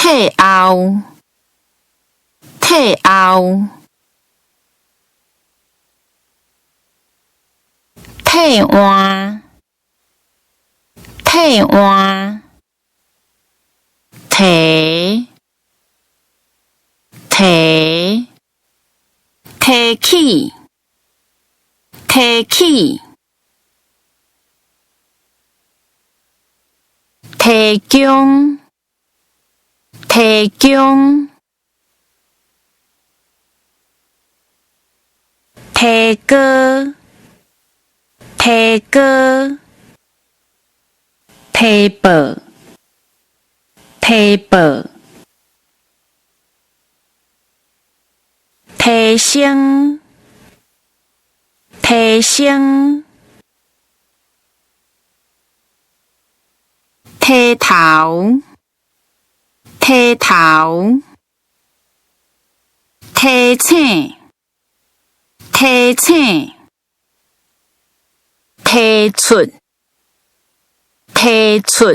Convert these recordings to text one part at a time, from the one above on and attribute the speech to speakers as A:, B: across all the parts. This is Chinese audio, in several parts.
A: 退后，退后，退换，退换，提，提，提起，提起，提供，提供，提高，提高，提报，提报，提升，提升，剃头，剃头，提醒，提醒，提出，提出，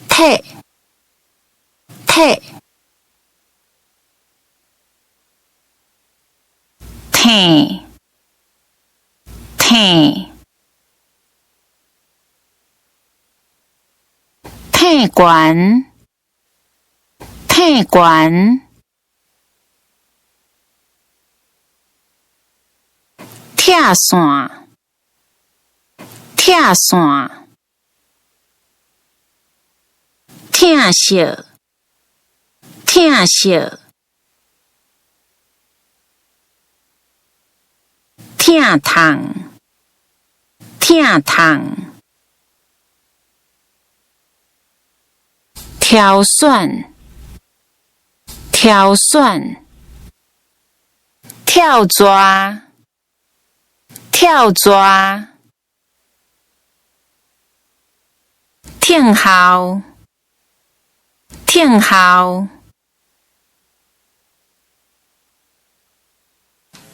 A: 退，退，听，听，听管，听管，拆线，拆线，疼惜，疼惜，疼痛，疼痛，挑选，挑选，跳抓，跳抓，听候，听候，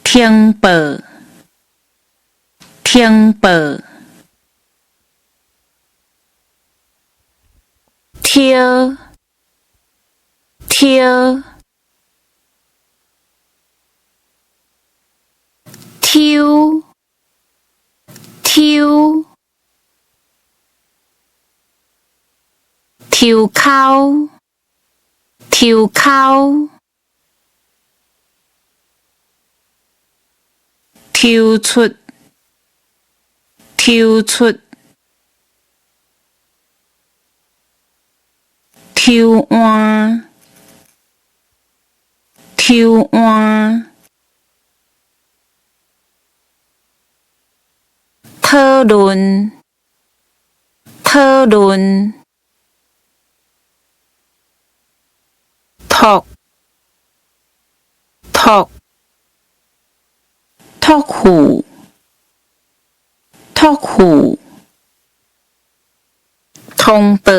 A: 听报，听报，挑，挑，抽，抽，抽口，抽口，抽出，抽出，抽换，抽换，讨论，讨论，托，托，托付，托付，通报，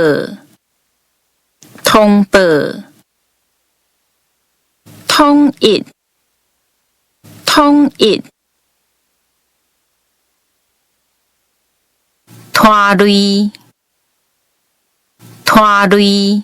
A: 通报，统一，统一，拖累，拖累。